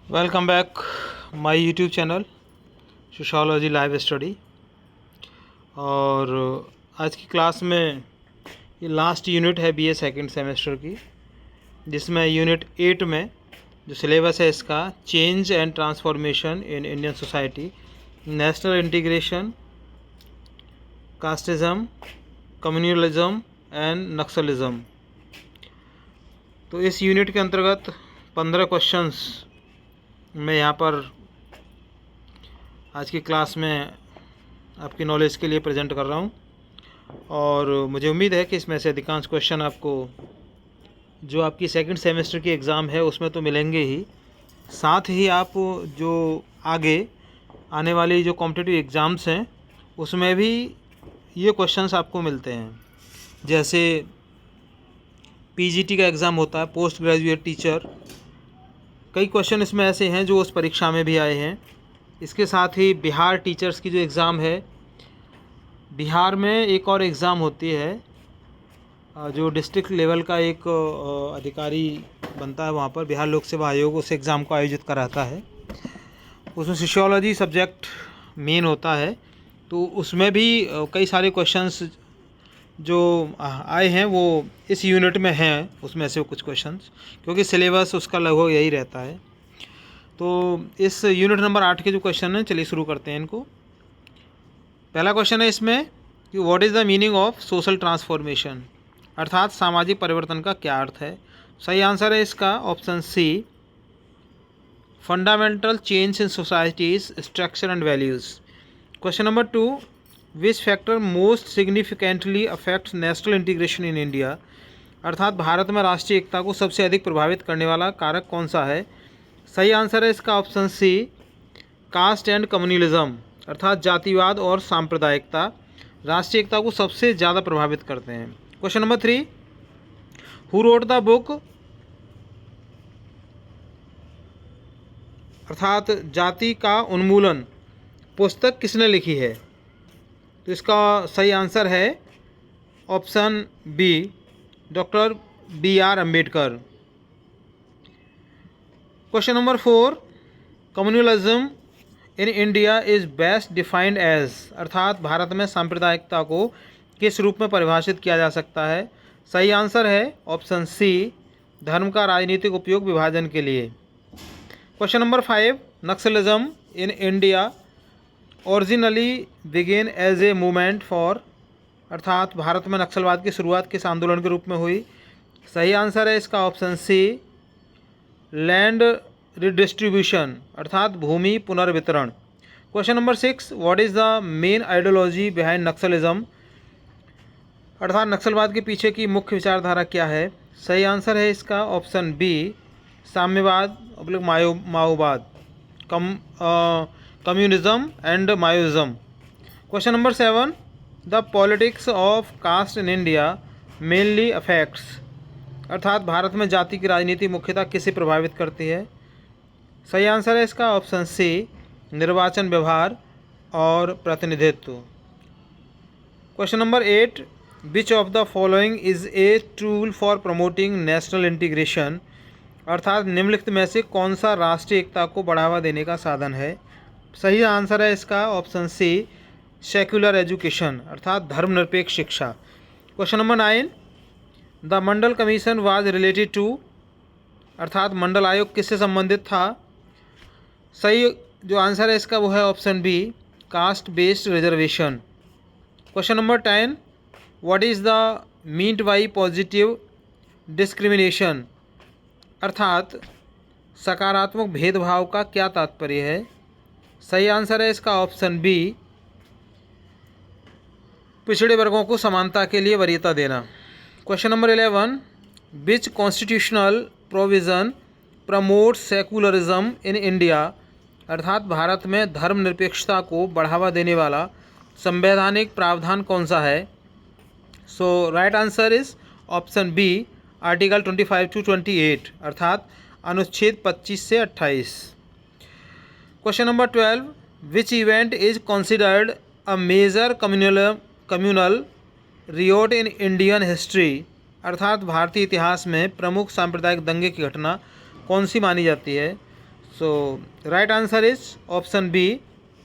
Welcome back my YouTube channel sociology live study. और आज की क्लास में ये लास्ट यूनिट है बीए सेकंड सेमेस्टर की, जिसमें यूनिट 8 में जो सिलेबस है इसका change and transformation in Indian society, national integration, casteism, communalism and Naxalism. तो इस यूनिट के अंतर्गत 15 क्वेश्चंस मैं यहाँ पर आज की क्लास में आपकी नॉलेज के लिए प्रेजेंट कर रहा हूँ, और मुझे उम्मीद है कि इसमें से अधिकांश क्वेश्चन आपको जो आपकी सेकंड सेमेस्टर की एग्ज़ाम है उसमें तो मिलेंगे ही, साथ ही आप जो आगे आने वाली जो कॉम्पिटिटिव एग्ज़ाम्स हैं उसमें भी ये क्वेश्चंस आपको मिलते हैं। जैसे पीजीटी का एग्ज़ाम होता है, पोस्ट ग्रेजुएट टीचर, कई क्वेश्चन इसमें ऐसे हैं जो उस परीक्षा में भी आए हैं। इसके साथ ही बिहार टीचर्स की जो एग्ज़ाम है, बिहार में एक और एग्ज़ाम होती है जो डिस्ट्रिक्ट लेवल का एक अधिकारी बनता है, वहाँ पर बिहार लोक सेवा आयोग उस एग्ज़ाम को आयोजित कराता है। उसमें सोशियोलॉजी सब्जेक्ट मेन होता है, तो उसमें भी कई सारे क्वेश्चंस जो आए हैं वो इस यूनिट में हैं, उसमें से कुछ क्वेश्चंस, क्योंकि सिलेबस उसका लगभग यही रहता है। तो इस यूनिट नंबर 8 के जो क्वेश्चन हैं, चलिए शुरू करते हैं इनको। पहला क्वेश्चन है इसमें कि what is the meaning of social transformation, अर्थात सामाजिक परिवर्तन का क्या अर्थ है। सही आंसर है इसका option C, fundamental change in societies structure and values. Question number 2, which factor most significantly affects national integration in India, अर्थात भारत में राष्ट्रीय एकता को सबसे अधिक प्रभावित करने वाला कारक कौन सा है। सही आंसर है इसका option C, caste and communalism, अर्थात जातिवाद और सांप्रदायिकता राष्ट्रीय एकता को सबसे ज़्यादा प्रभावित करते हैं। Question number 3, who wrote the book, अर्थात जाति का उन्मूलन पुस्तक किसने लिखी है। तो इसका सही आंसर है option B, doctor B.R. Ambedkar. Question number 4, communalism in India is best defined as, अर्थात भारत में सांप्रदायिकता को किस रूप में परिभाषित किया जा सकता है। सही आंसर है ऑप्शन सी, धर्म का राजनीतिक उपयोग विभाजन के लिए। Question number 5, naxalism in India originally began as a movement for, अर्थात भारत में नक्सलवाद की शुरुआत किस आंदोलन के रूप में हुई। सही आंसर है इसका ऑप्शन सी, लैंड रिडिस्ट्रीब्यूशन, अर्थात भूमि पुनर्वितरण। Question number 6, what is the main ideology behind Naxalism, अर्थात नक्सलवाद के पीछे की मुख्य विचारधारा क्या है। सही आंसर है इसका ऑप्शन बी, साम्यवाद माओवाद, communism and Maoism. Question number 7, the politics of caste in India mainly affects, अर्थात भारत में जाति की राजनीति मुख्यतः किसे प्रभावित करती है। सही आंसर है इसका ऑप्शन सी, निर्वाचन व्यवहार और प्रतिनिधित्व। Question number 8, which of the following is a tool for promoting national integration, अर्थात निम्नलिखित में से कौन सा राष्ट्रीय एकता को बढ़ावा देने का साधन है। सही आंसर है इसका ऑप्शन सी, सेक्युलर एजुकेशन, अर्थात धर्मनिरपेक्ष शिक्षा। Question number 9, the Mandal commission was related to, अर्थात मंडल आयोग किससे संबंधित था। सही जो आंसर है इसका वो है option B, caste based reservation. Question number 10, what is the meant by positive discrimination, अर्थात सकारात्मक भेदभाव का क्या तात्पर्य है। सही आंसर है इसका ऑप्शन बी, पिछड़े वर्गों को समानता के लिए वरीयता देना। क्वेश्चन नंबर 11, विच कॉन्स्टिट्यूशनल प्रोविज़न प्रमोट सेकुलरिज्म इन इंडिया, अर्थात भारत में धर्मनिरपेक्षता को बढ़ावा देने वाला संवैधानिक प्रावधान कौन सा है। So right answer is option B, article 25 to 28, अर्थात अनुच्छेद 25 से 28। Question number 12, which event is considered a major communal riot in Indian history, अर्थात भारतीय इतिहास में प्रमुख सांप्रदायिक दंगे की घटना कौन सी मानी जाती है। So right answer is option B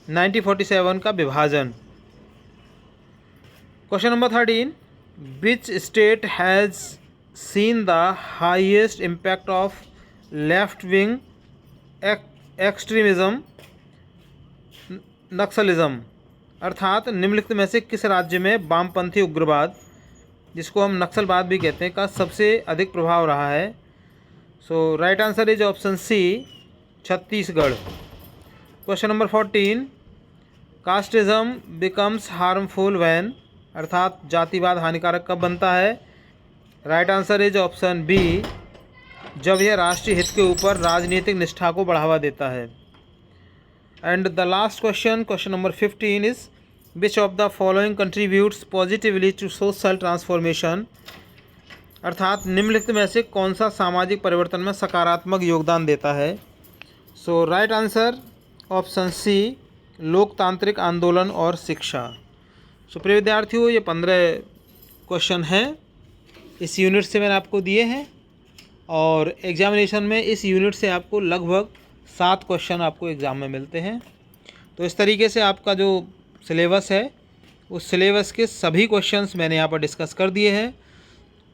1947 का विभाजन। Question number 13, which state has seen the highest impact of left wing extremism naxalism, अर्थात निम्नलिखित में से किस राज्य में वामपंथी उग्रवाद, जिसको हम नक्सलवाद भी कहते हैं, का सबसे अधिक प्रभाव रहा है। So right answer is option C Chhattisgarh. Question number 14, casteism becomes harmful when, अर्थात जातिवाद हानिकारक कब बनता है। Right answer is option B जब यह राष्ट्रीय हित के ऊपर राजनीतिक निष्ठा को बढ़ावा देता है। And the last question, question number 15 is which of the following contributes positively to social transformation, अर्थात निम्नलिखित में से कौन सा सामाजिक परिवर्तन में सकारात्मक योगदान देता है। So right answer option C लोकतांत्रिक आंदोलन और शिक्षा। सो प्रिय विद्यार्थियों, ये 15 क्वेश्चन हैं इस यूनिट से मैंने आपको दिए हैं, और एग्जामिनेशन में इस यूनिट से आपको लगभग 7 क्वेश्चन आपको एग्ज़ाम में मिलते हैं। तो इस तरीके से आपका जो सिलेबस है उस सिलेबस के सभी क्वेश्चंस मैंने यहाँ पर डिस्कस कर दिए हैं,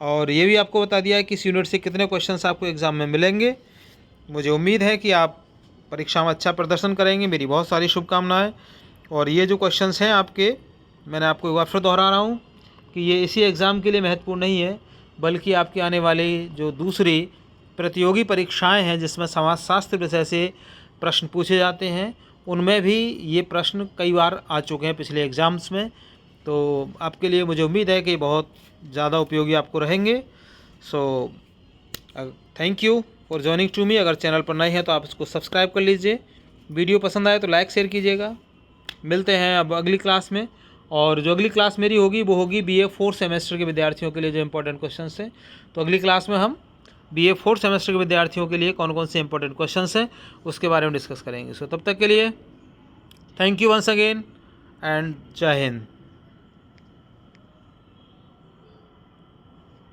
और ये भी आपको बता दिया है कि इस यूनिट से कितने क्वेश्चंस आपको एग्ज़ाम में मिलेंगे। मुझे उम्मीद है कि आप परीक्षा में अच्छा प्रदर्शन करेंगे, मेरी बहुत सारी शुभकामनाएं। और ये जो क्वेश्चंस हैं आपके, मैंने आपको एक बार फिर दोहरा रहा हूँ कि ये इसी एग्ज़ाम के लिए महत्वपूर्ण नहीं है, बल्कि आपके आने वाले जो दूसरी प्रतियोगी परीक्षाएं हैं जिसमें समाजशास्त्र विषय से प्रश्न पूछे जाते हैं, उनमें भी ये प्रश्न कई बार आ चुके हैं पिछले एग्ज़ाम्स में। तो आपके लिए मुझे उम्मीद है कि बहुत ज़्यादा उपयोगी आपको रहेंगे। So thank you for joining to me. अगर चैनल पर नए हैं तो आप इसको सब्सक्राइब कर लीजिए, वीडियो पसंद आए तो लाइक शेयर कीजिएगा। मिलते हैं अब अगली क्लास में, और जो अगली क्लास मेरी होगी वो होगी BA 4 सेमेस्टर के विद्यार्थियों के लिए जो इंपॉर्टेंट क्वेश्चंस हैं। तो अगली क्लास में हम BA 4 सेमेस्टर के विद्यार्थियों के लिए कौन कौन से इंपॉर्टेंट क्वेश्चंस हैं उसके बारे में डिस्कस करेंगे। सो तब तक के लिए thank you once again and जय हिंद।